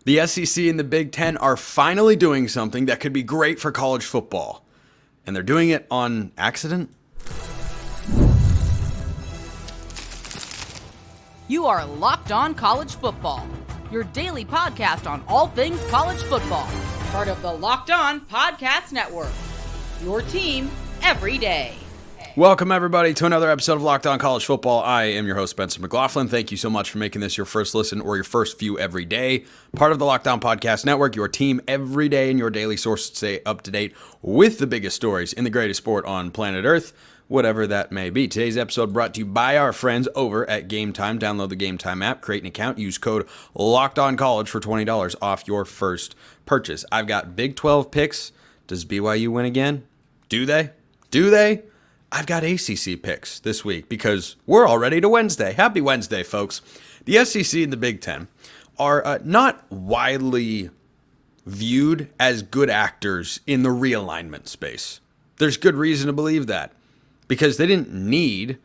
The SEC and the Big Ten are finally doing something that could be great for college football. And they're doing it on accident? You are Locked On College Football, your daily podcast on all things college football. Part of the Locked On Podcast Network, your team every day. Welcome, everybody, to another episode of Locked On College Football. I am your host, Spencer McLaughlin. Thank you so much for making this your first listen or your first view every day. Part of the Locked On Podcast Network, your team every day and your daily source to stay up to date with the biggest stories in the greatest sport on planet Earth, whatever that may be. Today's episode brought to you by our friends over at Game Time. Download the Game Time app, create an account, use code LOCKEDONCollege for $20 off your first purchase. I've got Big 12 picks. Does BYU win again? Do they? I've got ACC picks this week because we're already to Wednesday. Happy Wednesday, folks. The SEC and the Big Ten are not widely viewed as good actors in the realignment space. There's good reason to believe that because they didn't need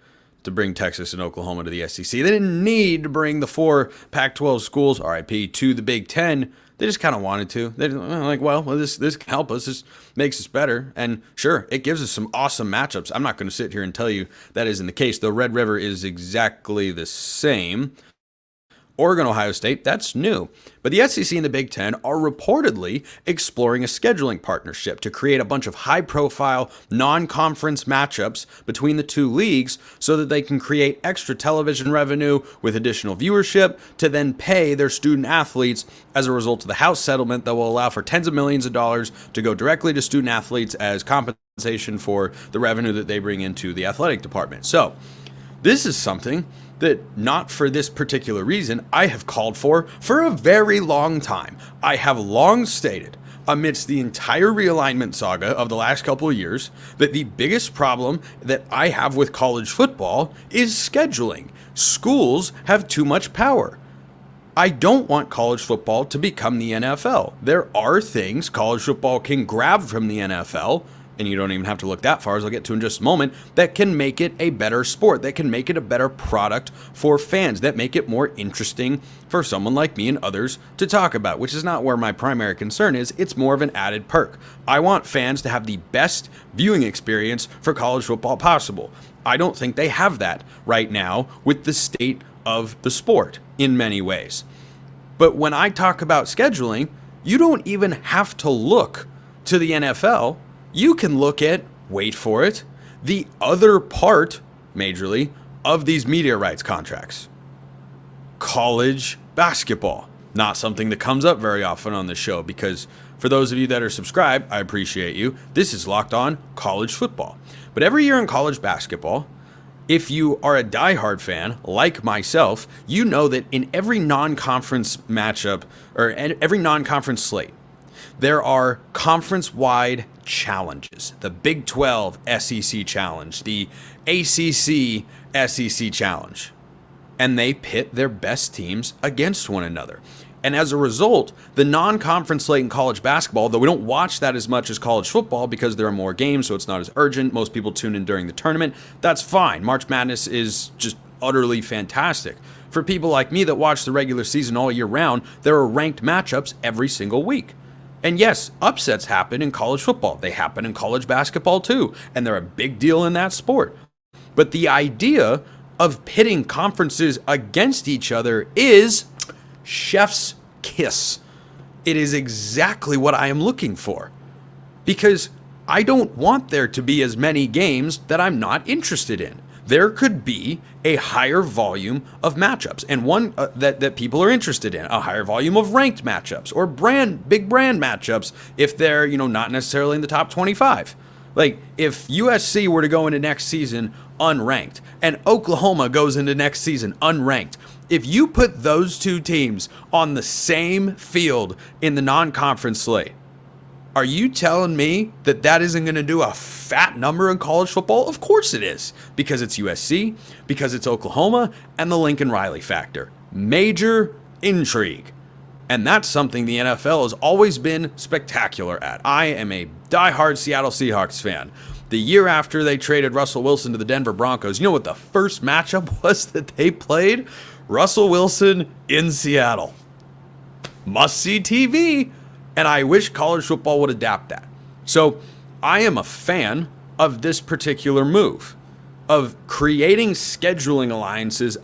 to bring Texas and Oklahoma to the SEC. They didn't need to bring the four Pac-12 schools, RIP, to the Big Ten. They just kind of wanted to. They're like, well, this can help us. This makes us better. And sure, it gives us some awesome matchups. I'm not going to sit here and tell you that isn't the case. The Red River is exactly the same. Oregon, Ohio State, that's new. But the SEC and the Big Ten are reportedly exploring a scheduling partnership to create a bunch of high-profile, non-conference matchups between the two leagues so that they can create extra television revenue with additional viewership to then pay their student athletes as a result of the House settlement that will allow for tens of millions of dollars to go directly to student athletes as compensation for the revenue that they bring into the athletic department. So, this is something that, not for this particular reason, I have called for a very long time. I have long stated, amidst the entire realignment saga of the last couple of years, that the biggest problem that I have with college football is scheduling. Schools have too much power. I don't want college football to become the NFL. There are things college football can grab from the NFL, and you don't even have to look that far, as I'll get to in just a moment, that can make it a better sport, that can make it a better product for fans, that make it more interesting for someone like me and others to talk about, which is not where my primary concern is. It's more of an added perk. I want fans to have the best viewing experience for college football possible. I don't think they have that right now with the state of the sport in many ways. But when I talk about scheduling, you don't even have to look to the NFL. You can look at, wait for it, the other part, majorly, of these media rights contracts. College basketball. Not something that comes up very often on this show because for those of you that are subscribed, I appreciate you. This is Locked On College Football. But every year in college basketball, if you are a diehard fan like myself, you know that in every non-conference matchup or every non-conference slate, there are conference-wide challenges. The Big 12 SEC Challenge, the ACC SEC Challenge. And they pit their best teams against one another. And as a result, the non-conference slate in college basketball, though we don't watch that as much as college football because there are more games, so it's not as urgent. Most people tune in during the tournament. That's fine. March Madness is just utterly fantastic. For people like me that watch the regular season all year round, there are ranked matchups every single week. And yes, upsets happen in college football. They happen in college basketball too, and they're a big deal in that sport. But the idea of pitting conferences against each other is chef's kiss. It is exactly what I am looking for. Because I don't want there to be as many games that I'm not interested in. There could be a higher volume of matchups and one that people are interested in, a higher volume of ranked matchups or big brand matchups if they're, not necessarily in the top 25. Like if USC were to go into next season unranked and Oklahoma goes into next season unranked, if you put those two teams on the same field in the non-conference slate, are you telling me that isn't going to do a fat number in college football? Of course it is, because it's USC, because it's Oklahoma, and the Lincoln Riley factor. Major intrigue. And that's something the NFL has always been spectacular at. I am a diehard Seattle Seahawks fan. The year after they traded Russell Wilson to the Denver Broncos, you know what the first matchup was that they played? Russell Wilson in Seattle. must-see TV, and I wish college football would adapt that. So I am a fan of this particular move, of creating scheduling alliances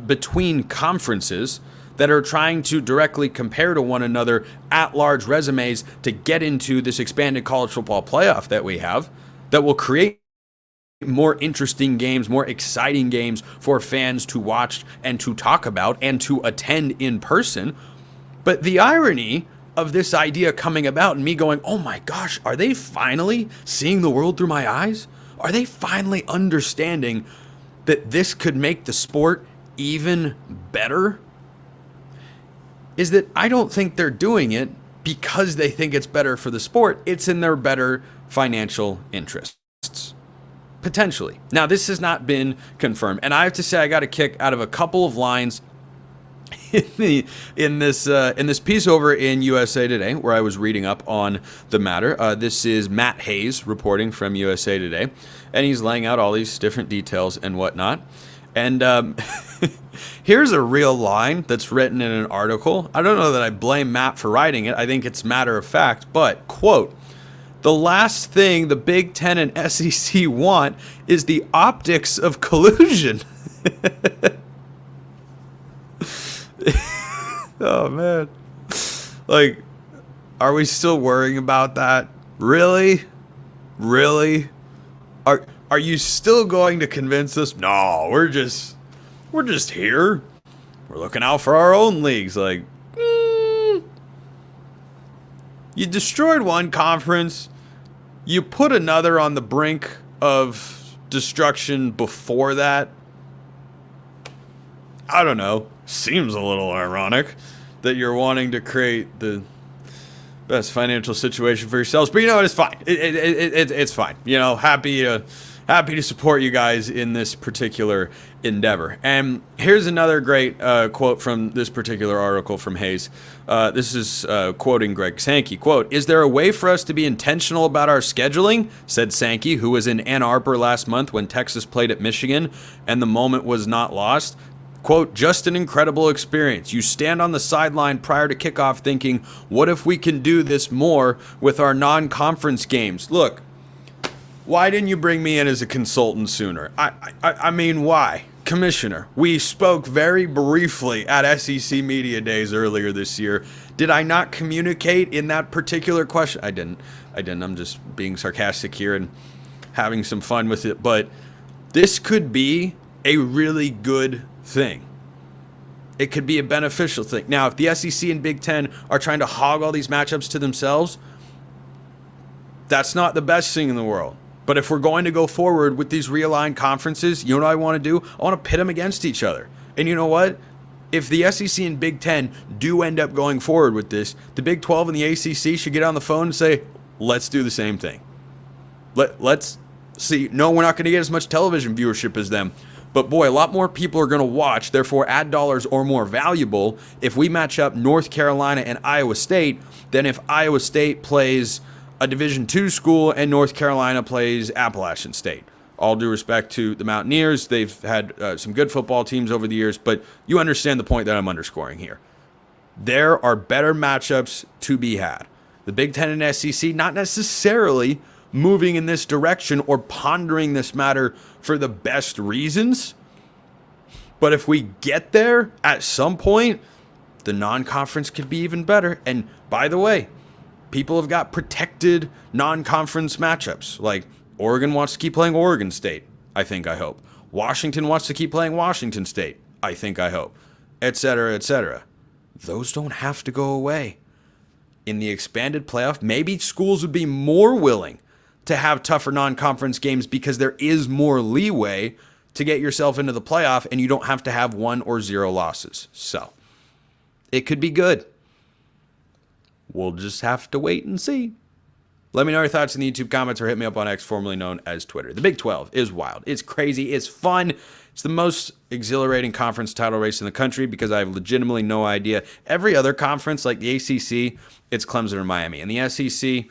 between conferences that are trying to directly compare to one another at-large resumes to get into this expanded college football playoff that we have, that will create more interesting games, more exciting games for fans to watch and to talk about and to attend in person. But the irony of this idea coming about and me going, oh my gosh, are they finally seeing the world through my eyes? Are they finally understanding that this could make the sport even better? Is that I don't think they're doing it because they think it's better for the sport. It's in their better financial interests. Potentially. Now, this has not been confirmed. And I have to say, I got a kick out of a couple of lines in this piece over in USA Today, where I was reading up on the matter. This is Matt Hayes reporting from USA Today, and he's laying out all these different details and whatnot. And here's a real line that's written in an article. I don't know that I blame Matt for writing it. I think it's matter of fact, but, quote, "The last thing the Big Ten and SEC want is the optics of collusion." Oh, man. Like, are we still worrying about that? Really? Really? Are you still going to convince us? No, we're just here. We're looking out for our own leagues. Like, you destroyed one conference. You put another on the brink of destruction before that. I don't know. Seems a little ironic that you're wanting to create the best financial situation for yourselves, but you know what? It's fine. It's fine. You know, happy to support you guys in this particular endeavor. And here's another great quote from this particular article from Hayes. This is quoting Greg Sankey. Quote, "Is there a way for us to be intentional about our scheduling?" said Sankey, who was in Ann Arbor last month when Texas played at Michigan, and the moment was not lost. Quote, "Just an incredible experience. You stand on the sideline prior to kickoff thinking, what if we can do this more with our non-conference games? Look, why didn't you bring me in as a consultant sooner? I mean, why? Commissioner, we spoke very briefly at SEC Media Days earlier this year. Did I not communicate in that particular question?" I didn't. I'm just being sarcastic here and having some fun with it. But this could be a really good thing. It could be a beneficial thing. Now, if the SEC and Big Ten are trying to hog all these matchups to themselves, that's not the best thing in the world. But if we're going to go forward with these realigned conferences, you know what I want to do? I want to pit them against each other. And you know what? If the SEC and Big Ten do end up going forward with this, the Big 12 and the ACC should get on the phone and say, let's do the same thing. Let's see. No, we're not going to get as much television viewership as them. But boy, a lot more people are going to watch, therefore ad dollars are more valuable if we match up North Carolina and Iowa State than if Iowa State plays a Division II school and North Carolina plays Appalachian State. All due respect to the Mountaineers, they've had some good football teams over the years, but you understand the point that I'm underscoring here. There are better matchups to be had. The Big Ten and SEC not necessarily moving in this direction or pondering this matter for the best reasons. But if we get there at some point, the non-conference could be even better. And by the way, people have got protected non-conference matchups. Like Oregon wants to keep playing Oregon State, I think, I hope. Washington wants to keep playing Washington State, I think, I hope, etc., etc. Those don't have to go away. In the expanded playoff, maybe schools would be more willing to have tougher non-conference games because there is more leeway to get yourself into the playoff and you don't have to have 1 or 0 losses. So it could be good. We'll just have to wait and see. Let me know your thoughts in the YouTube comments or hit me up on X, formerly known as Twitter. The Big 12 is wild. It's crazy. It's fun. It's the most exhilarating conference title race in the country because I have legitimately no idea. Every other conference, like the ACC, it's Clemson or Miami. And the SEC,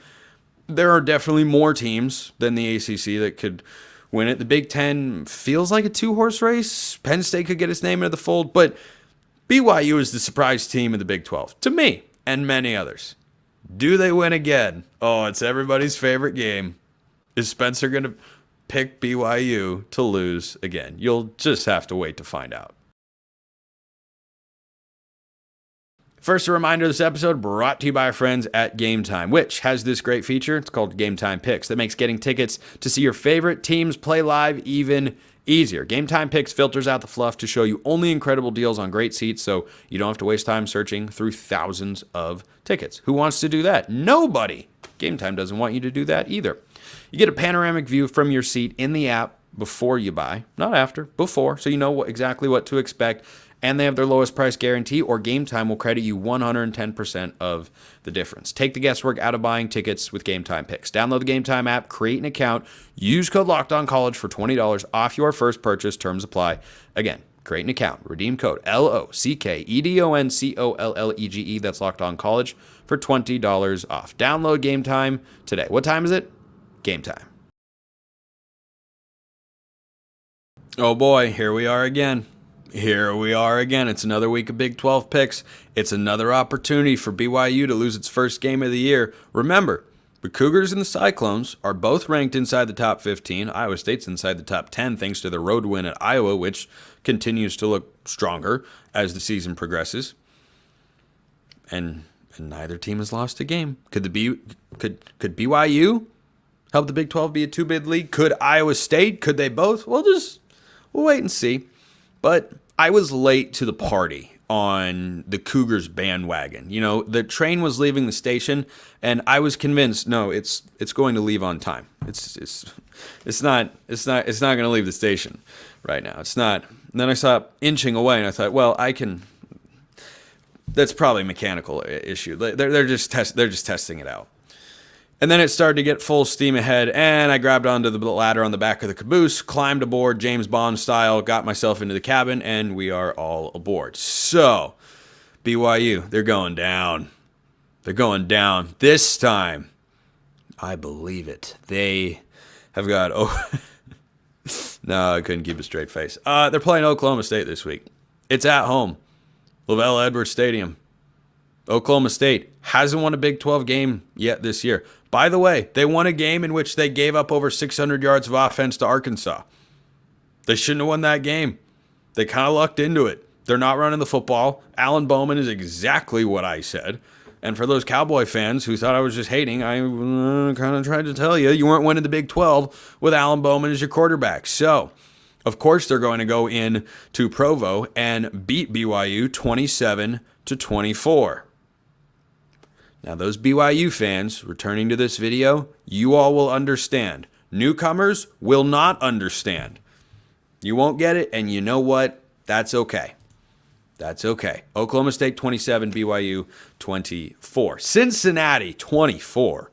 there are definitely more teams than the ACC that could win it. The Big Ten feels like a 2-horse race. Penn State could get its name into the fold, but BYU is the surprise team in the Big 12. To me, and many others. Do they win again? Oh, it's everybody's favorite game. Is Spencer going to pick BYU to lose again? You'll just have to wait to find out. First, a reminder, this episode brought to you by our friends at Game Time, which has this great feature. It's called Game Time Picks that makes getting tickets to see your favorite teams play live even easier. Game Time Picks filters out the fluff to show you only incredible deals on great seats, so you don't have to waste time searching through thousands of tickets. Who wants to do that? Nobody. Game Time doesn't want you to do that either. You get a panoramic view from your seat in the app before you buy, not after, before, so you know exactly what to expect. And they have their lowest price guarantee, or Game Time will credit you 110% of the difference. Take the guesswork out of buying tickets with Game Time Picks. Download the Game Time app, create an account, use code LOCKEDONCollege for $20 off your first purchase. Terms apply. Again, create an account, redeem code LOCKEDONCOLLEGE. That's LOCKEDONCollege for $20 off. Download Game Time today. What time is it? Game Time. Oh boy, here we are again. It's another week of Big 12 picks. It's another opportunity for BYU to lose its first game of the year. Remember, the Cougars and the Cyclones are both ranked inside the top 15. Iowa State's inside the top 10 thanks to the road win at Iowa, which continues to look stronger as the season progresses. And neither team has lost a game. Could BYU help the Big 12 be a two-bid league? Could Iowa State? Could they both? We'll wait and see. But I was late to the party on the Cougars bandwagon. You know, the train was leaving the station, and I was convinced, no, it's going to leave on time. It's not going to leave the station right now. It's not. And then I saw it inching away, and I thought, well, I can. That's probably a mechanical issue. They're just testing it out. And then it started to get full steam ahead, and I grabbed onto the ladder on the back of the caboose, climbed aboard James Bond style, got myself into the cabin, and we are all aboard. So, BYU, they're going down. They're going down. This time, I believe it. They have got... No, I couldn't keep a straight face. They're playing Oklahoma State this week. It's at home. LaVell Edwards Stadium. Oklahoma State hasn't won a Big 12 game yet this year. By the way, they won a game in which they gave up over 600 yards of offense to Arkansas. They shouldn't have won that game. They kind of lucked into it. They're not running the football. Alan Bowman is exactly what I said. And for those Cowboy fans who thought I was just hating, I kind of tried to tell you, you weren't winning the Big 12 with Alan Bowman as your quarterback. So, of course, they're going to go in to Provo and beat BYU 27-24. Now, those BYU fans returning to this video, you all will understand. Newcomers will not understand. You won't get it, and you know what? That's okay. That's okay. Oklahoma State 27, BYU 24. Cincinnati 24-20.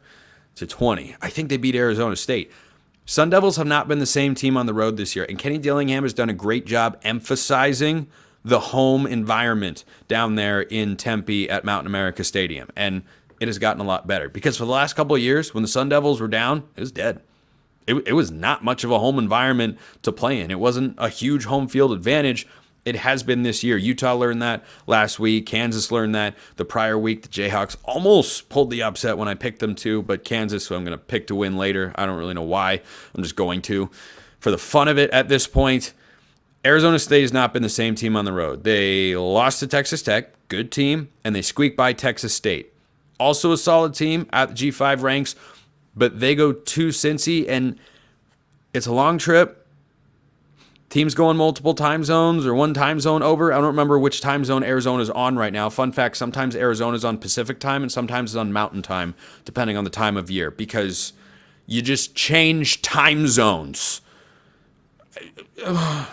I think they beat Arizona State. Sun Devils have not been the same team on the road this year, and Kenny Dillingham has done a great job emphasizing the home environment down there in Tempe at Mountain America Stadium. And it has gotten a lot better because for the last couple of years, when the Sun Devils were down, it was dead. It was not much of a home environment to play in. It wasn't a huge home field advantage. It has been this year. Utah learned that last week. Kansas learned that the prior week. The Jayhawks almost pulled the upset when I picked them to, but Kansas, who I'm going to pick to win later. I don't really know why. I'm just going to. For the fun of it at this point, Arizona State has not been the same team on the road. They lost to Texas Tech, good team, and they squeaked by Texas State. Also a solid team at the G5 ranks, but they go to Cincy, and it's a long trip. Teams go in multiple time zones or one time zone over. I don't remember which time zone Arizona's on right now. Fun fact, sometimes Arizona's on Pacific time and sometimes it's on Mountain time, depending on the time of year, because you just change time zones. I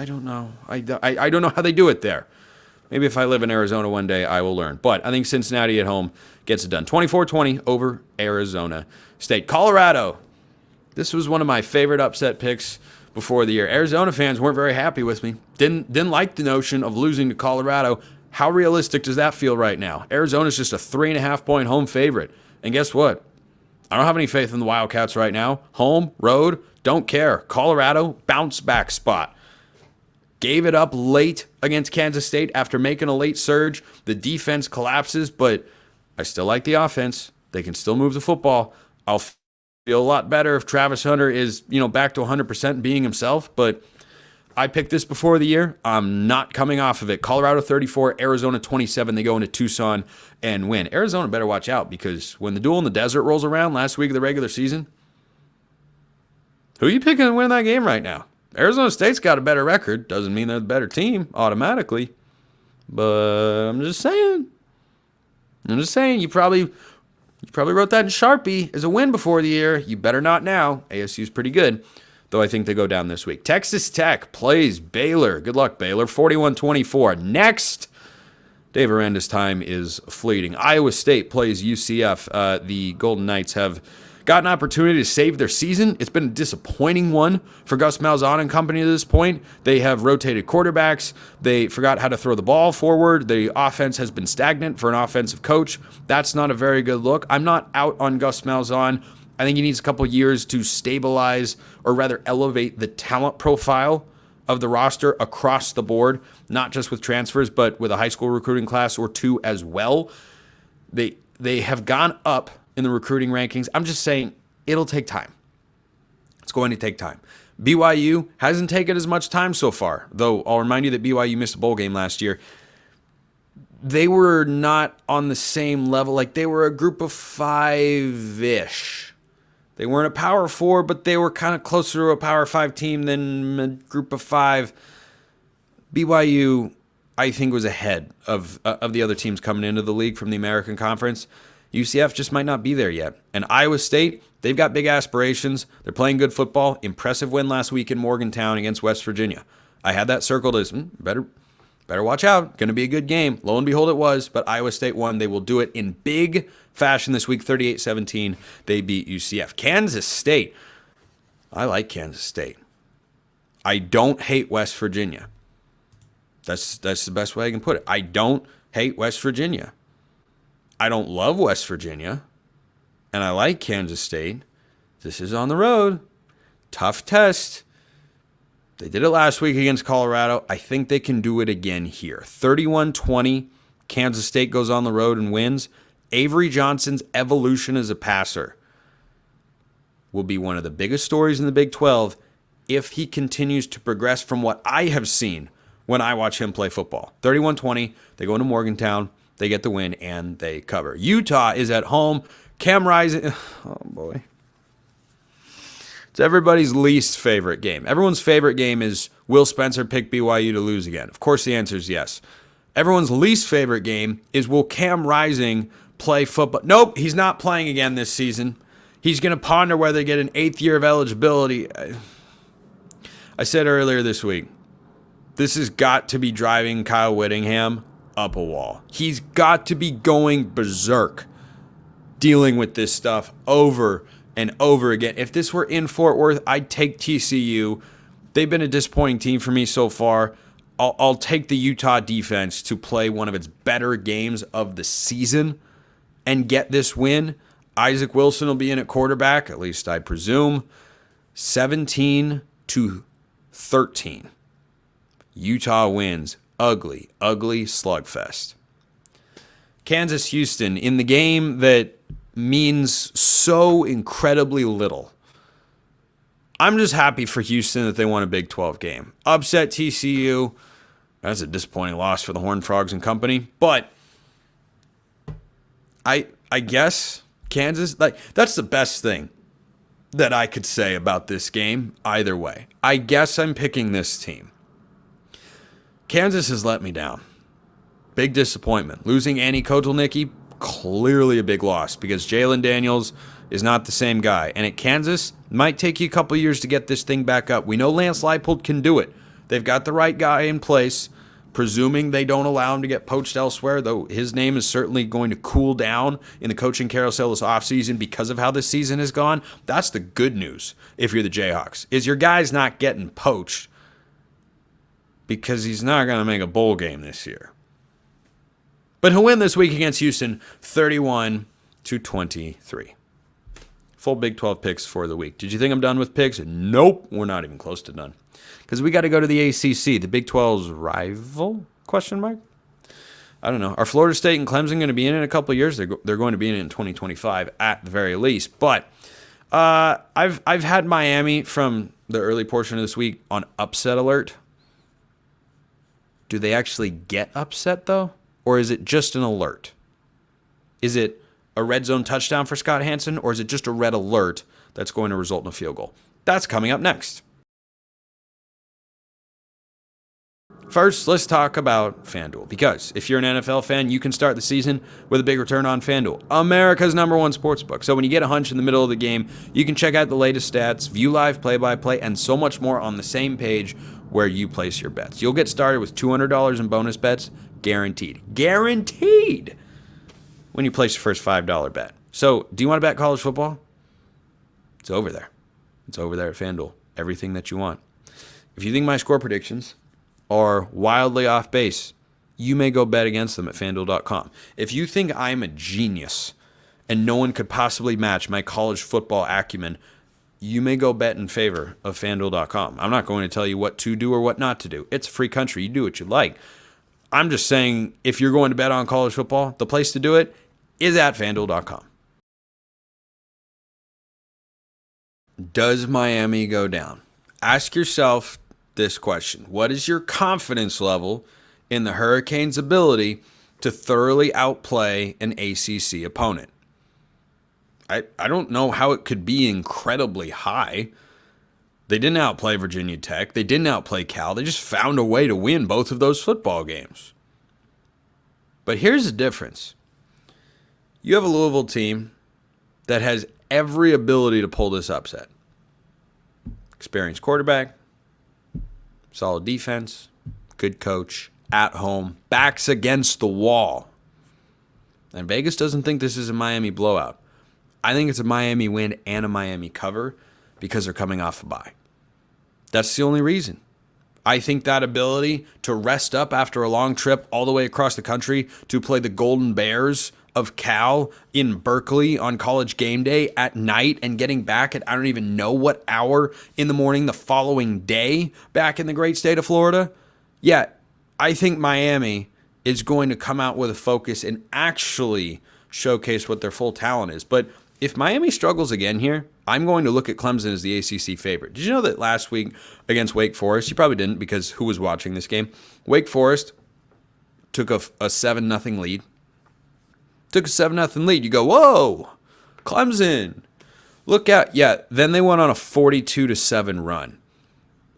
don't know. I don't know how they do it there. Maybe if I live in Arizona one day, I will learn. But I think Cincinnati at home gets it done. 24-20 over Arizona State. Colorado. This was one of my favorite upset picks before the year. Arizona fans weren't very happy with me. Didn't like the notion of losing to Colorado. How realistic does that feel right now? Arizona's just a 3.5-point home favorite. And guess what? I don't have any faith in the Wildcats right now. Home, road, don't care. Colorado, bounce back spot. Gave it up late against Kansas State after making a late surge. The defense collapses, but I still like the offense. They can still move the football. I'll feel a lot better if Travis Hunter is, back to 100% being himself, but I picked this before the year. I'm not coming off of it. Colorado 34, Arizona 27. They go into Tucson and win. Arizona better watch out because when the duel in the desert rolls around last week of the regular season, who are you picking to win that game right now? Arizona State's got a better record. Doesn't mean they're the better team automatically. But I'm just saying. You probably wrote that in Sharpie as a win before the year. You better not now. ASU's pretty good, though I think they go down this week. Texas Tech plays Baylor. Good luck, Baylor. 41-24. Next, Dave Aranda's time is fleeting. Iowa State plays UCF. The Golden Knights have got an opportunity to save their season. It's been a disappointing one for Gus Malzahn and company to this point. They have rotated quarterbacks. They forgot how to throw the ball forward. The offense has been stagnant for an offensive coach. That's not a very good look. I'm not out on Gus Malzahn. I think he needs a couple years to stabilize, or rather elevate, the talent profile of the roster across the board, not just with transfers, but with a high school recruiting class or two as well. They have gone up in the recruiting rankings. I'm just saying it'll take time. It's going to take time. BYU hasn't taken as much time so far, though I'll remind you that BYU missed a bowl game last year. They were not on the same level. Like, they were a group of 5-ish. They weren't a Power 4, but they were kind of closer to a Power 5 team than a group of 5. BYU, I think, was ahead of the other teams coming into the league from the American Conference. UCF just might not be there yet. And Iowa State, they've got big aspirations. They're playing good football. Impressive win last week in Morgantown against West Virginia. I had that circled as, better watch out. Going to be a good game. Lo and behold, it was. But Iowa State won. They will do it in big fashion this week. 38-17. They beat UCF. Kansas State. I like Kansas State. I don't hate West Virginia. That's the best way I can put it. I don't hate West Virginia. I don't love West Virginia, and I like Kansas State. This is on the road. Tough test. They did it last week against Colorado. I think they can do it again here. 31-20, Kansas State goes on the road and wins. Avery Johnson's evolution as a passer will be one of the biggest stories in the Big 12 if he continues to progress from what I have seen when I watch him play football. 31-20, they go into Morgantown. They get the win, and they cover. Utah is at home. Cam Rising. Oh, boy. It's everybody's least favorite game. Everyone's favorite game is, will Spencer pick BYU to lose again? Of course, the answer is yes. Everyone's least favorite game is, will Cam Rising play football? Nope, he's not playing again this season. He's going to ponder whether to get an 8th year of eligibility. I said earlier this week, this has got to be driving Kyle Whittingham up a wall. He's got to be going berserk dealing with this stuff over and over again. If this were in Fort Worth, I'd take TCU. They've been a disappointing team for me so far. I'll take the Utah defense to play one of its better games of the season and get this win. Isaac Wilson will be in at quarterback, at least I presume. 17-13. Utah wins. Ugly slugfest. Kansas Houston in the game that means so incredibly little. I'm just happy for Houston that they won a Big 12 game. Upset TCU. That's a disappointing loss for the Horned Frogs and company. But I guess Kansas, that's the best thing that I could say about this game either way. I guess I'm picking this team. Kansas has let me down. Big disappointment. Losing Annie Kotelnicki, clearly a big loss because Jalen Daniels is not the same guy. And at Kansas, it might take you a couple years to get this thing back up. We know Lance Leipold can do it. They've got the right guy in place, presuming they don't allow him to get poached elsewhere, though his name is certainly going to cool down in the coaching carousel this offseason because of how this season has gone. That's the good news if you're the Jayhawks, is your guy's not getting poached because he's not going to make a bowl game this year. But he'll win this week against Houston 31-23. Full Big 12 picks for the week. Did you think I'm done with picks? Nope, we're not even close to done. Because we got to go to the ACC, the Big 12's rival, question mark? I don't know. Are Florida State and Clemson going to be in a couple of years? They're going to be in 2025 at the very least. But I've had Miami from the early portion of this week on upset alert. Do they actually get upset, though? Or is it just an alert? Is it a red zone touchdown for Scott Hansen, or is it just a red alert that's going to result in a field goal? That's coming up next. First, let's talk about FanDuel, because if you're an NFL fan, you can start the season with a big return on FanDuel, America's #1 sportsbook. So when you get a hunch in the middle of the game, you can check out the latest stats, view live play-by-play, and so much more on the same page where you place your bets. You'll get started with $200 in bonus bets, guaranteed. Guaranteed! When you place your first $5 bet. So, do you want to bet college football? It's over there. It's over there at FanDuel. Everything that you want. If you think my score predictions are wildly off base, you may go bet against them at FanDuel.com. If you think I'm a genius and no one could possibly match my college football acumen, you may go bet in favor of FanDuel.com. I'm not going to tell you what to do or what not to do. It's a free country. You do what you like. I'm just saying, if you're going to bet on college football, the place to do it is at FanDuel.com. Does Miami go down? Ask yourself this question. What is your confidence level in the Hurricanes' ability to thoroughly outplay an ACC opponent? I don't know how it could be incredibly high. They didn't outplay Virginia Tech. They didn't outplay Cal. They just found a way to win both of those football games. But here's the difference. You have a Louisville team that has every ability to pull this upset. Experienced quarterback, solid defense, good coach, at home, backs against the wall. And Vegas doesn't think this is a Miami blowout. I think it's a Miami win and a Miami cover because they're coming off a bye. That's the only reason. I think that ability to rest up after a long trip all the way across the country to play the Golden Bears of Cal in Berkeley on College game day at night and getting back at I don't even know what hour in the morning the following day back in the great state of Florida. Yeah, I think Miami is going to come out with a focus and actually showcase what their full talent is. But if Miami struggles again here, I'm going to look at Clemson as the ACC favorite. Did you know that last week against Wake Forest, you probably didn't because who was watching this game? Wake Forest took a 7-0 lead. Took a 7-0 lead. You go, whoa, Clemson. Look out. Yeah, then they went on a 42-7 run.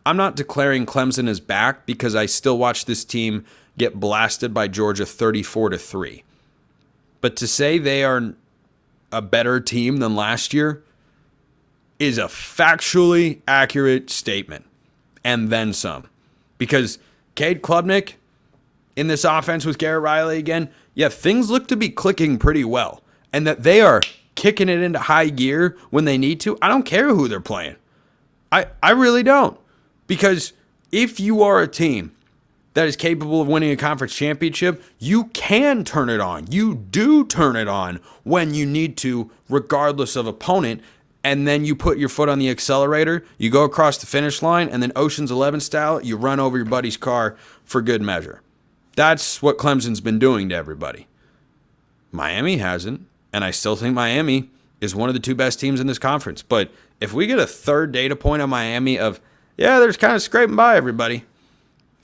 I'm not declaring Clemson as back because I still watch this team get blasted by Georgia 34-3. But to say they are a better team than last year is a factually accurate statement, and then some. Because Cade Klubnik in this offense with Garrett Riley again, yeah, things look to be clicking pretty well, and that they are kicking it into high gear when they need to. I don't care who they're playing. I really don't. Because if you are a team that is capable of winning a conference championship, you can turn it on. You do turn it on when you need to, regardless of opponent, and then you put your foot on the accelerator, you go across the finish line, and then Ocean's 11 style, you run over your buddy's car for good measure. That's what Clemson's been doing to everybody. Miami hasn't, and I still think Miami is one of the two best teams in this conference. But if we get a third data point on Miami of, yeah, they're just kind of scraping by everybody,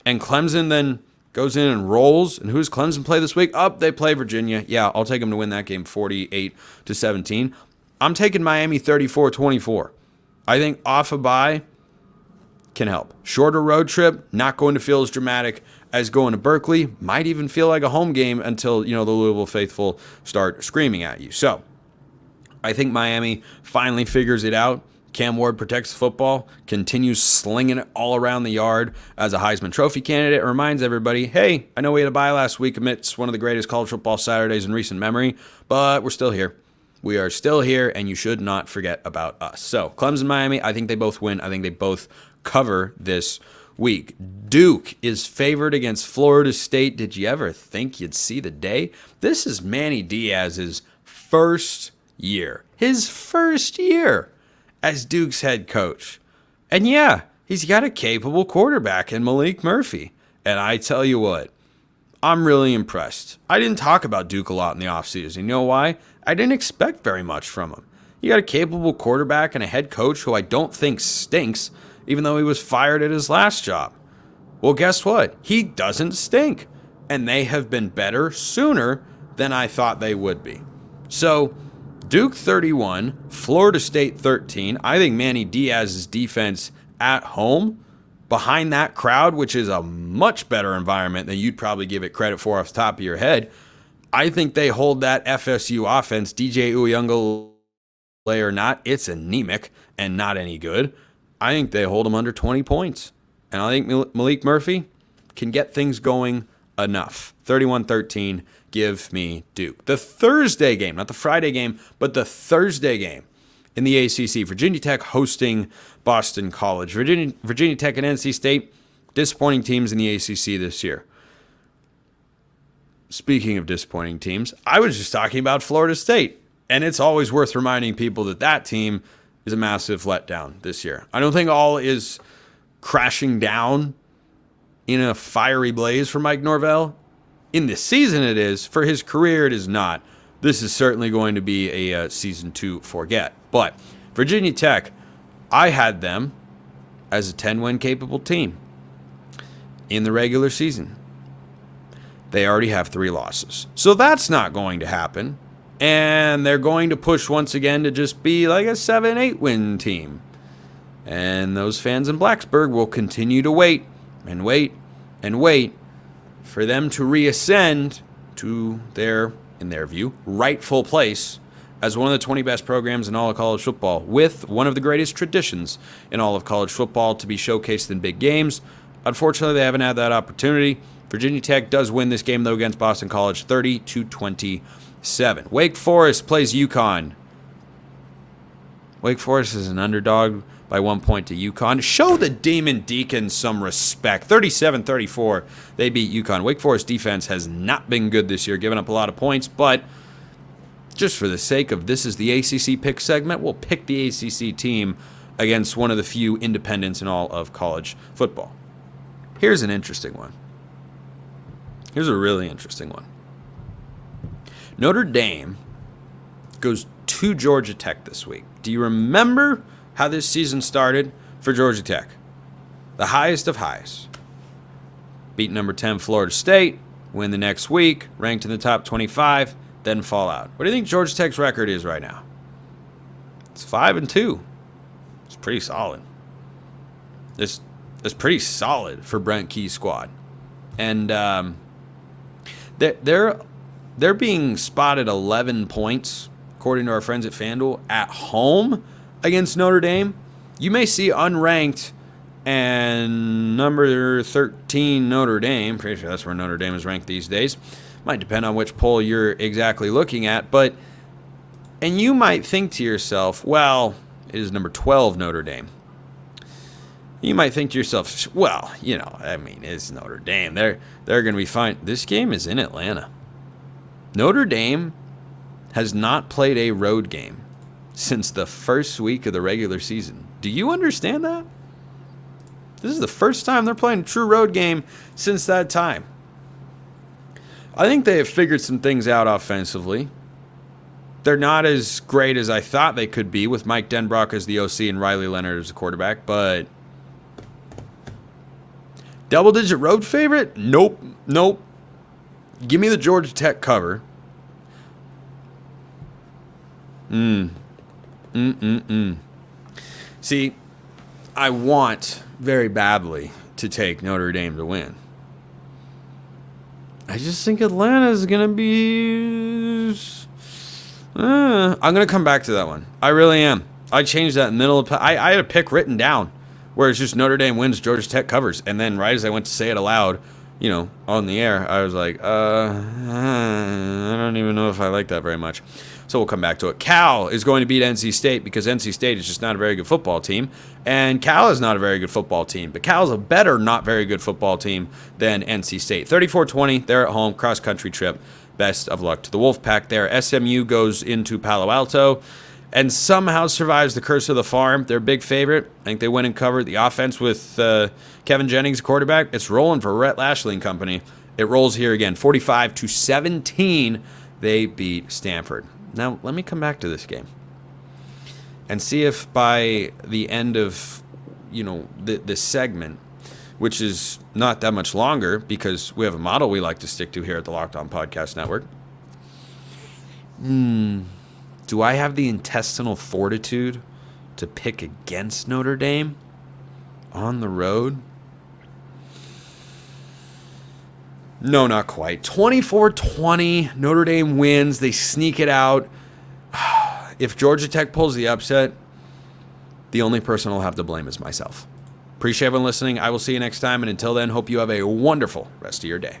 and Clemson then goes in and rolls. And who does Clemson play this week? They play Virginia. Yeah, I'll take them to win that game 48-17. I'm taking Miami 34-24. I think off a bye can help. Shorter road trip, not going to feel as dramatic as going to Berkeley. Might even feel like a home game until, the Louisville faithful start screaming at you. So I think Miami finally figures it out. Cam Ward protects the football, continues slinging it all around the yard as a Heisman Trophy candidate. It reminds everybody, hey, I know we had a bye last week amidst one of the greatest college football Saturdays in recent memory, but we're still here. We are still here, and you should not forget about us. So, Clemson, Miami, I think they both win. I think they both cover this week. Duke is favored against Florida State. Did you ever think you'd see the day? This is Manny Diaz's first year. His first year as Duke's head coach. And yeah, he's got a capable quarterback in Malik Murphy. And I tell you what, I'm really impressed. I didn't talk about Duke a lot in the offseason. You know why? I didn't expect very much from him. You got a capable quarterback and a head coach who I don't think stinks, even though he was fired at his last job. Well, guess what? He doesn't stink. And they have been better sooner than I thought they would be. So, Duke 31, Florida State 13. I think Manny Diaz's defense at home, behind that crowd, which is a much better environment than you'd probably give it credit for off the top of your head, I think they hold that FSU offense, DJ Uyunglele or not, it's anemic and not any good. I think they hold them under 20 points. And I think Malik Murphy can get things going enough. 31-13, give me Duke. The Thursday game, not the Friday game, but the Thursday game in the ACC. Virginia Tech hosting Boston College. Virginia Tech and NC State, disappointing teams in the ACC this year. Speaking of disappointing teams, I was just talking about Florida State. And it's always worth reminding people that that team is a massive letdown this year. I don't think all is crashing down in a fiery blaze for Mike Norvell. In this season it is. For his career it is not. This is certainly going to be a season to forget. But Virginia Tech, I had them as a 10-win capable team in the regular season. They already have 3 losses. So that's not going to happen. And they're going to push once again to just be like a 7-8 win team. And those fans in Blacksburg will continue to wait and wait and wait for them to reascend to their, in their view, rightful place as one of the 20 best programs in all of college football, with one of the greatest traditions in all of college football to be showcased in big games. Unfortunately, they haven't had that opportunity. Virginia Tech does win this game, though, against Boston College, 30-27. Wake Forest plays UConn. Wake Forest is an underdog by 1 point to UConn. Show the Demon Deacons some respect. 37-34, they beat UConn. Wake Forest defense has not been good this year, giving up a lot of points, but just for the sake of this is the ACC pick segment, we'll pick the ACC team against one of the few independents in all of college football. Here's an interesting one. Here's a really interesting one. Notre Dame goes to Georgia Tech this week. Do you remember how this season started for Georgia Tech? The highest of highs. Beat number 10 Florida State, win the next week, ranked in the top 25, then fall out. What do you think Georgia Tech's record is right now? It's 5-2. It's pretty solid. It's pretty solid for Brent Key's squad. And they're being spotted 11 points, according to our friends at FanDuel, at home against Notre Dame. You may see unranked and number 13 Notre Dame. Pretty sure that's where Notre Dame is ranked these days. Might depend on which poll you're exactly looking at. And you might think to yourself, well, it is number 12 Notre Dame. You might think to yourself, well, it's Notre Dame. They're going to be fine. This game is in Atlanta. Notre Dame has not played a road game since the first week of the regular season. Do you understand that? This is the first time they're playing a true road game since that time. I think they have figured some things out offensively. They're not as great as I thought they could be with Mike Denbrock as the OC and Riley Leonard as the quarterback, but double-digit road favorite? Nope. Give me the Georgia Tech cover. See, I want very badly to take Notre Dame to win. I just think Atlanta's going to be... I'm going to come back to that one. I really am. I changed that in the middle of... I had a pick written down where it's just Notre Dame wins, Georgia Tech covers. And then right as I went to say it aloud, on the air, I was like, I don't even know if I like that very much. So we'll come back to it. Cal is going to beat NC State because NC State is just not a very good football team. And Cal is not a very good football team. But Cal's a better, not very good football team than NC State. 34-20, they're at home, cross-country trip. Best of luck to the Wolfpack there. SMU goes into Palo Alto and somehow survives the curse of the farm. They're a big favorite. I think they win and cover. The offense with Kevin Jennings, quarterback, it's rolling for Rhett Lashley and company. it rolls here again. 45-17, they beat Stanford. Now, let me come back to this game and see if by the end of, this segment, which is not that much longer because we have a model we like to stick to here at the Locked On Podcast Network. Do I have the intestinal fortitude to pick against Notre Dame on the road? No, not quite. 24-20, Notre Dame wins. They sneak it out. If Georgia Tech pulls the upset, the only person I'll have to blame is myself. Appreciate everyone listening. I will see you next time, and until then, hope you have a wonderful rest of your day.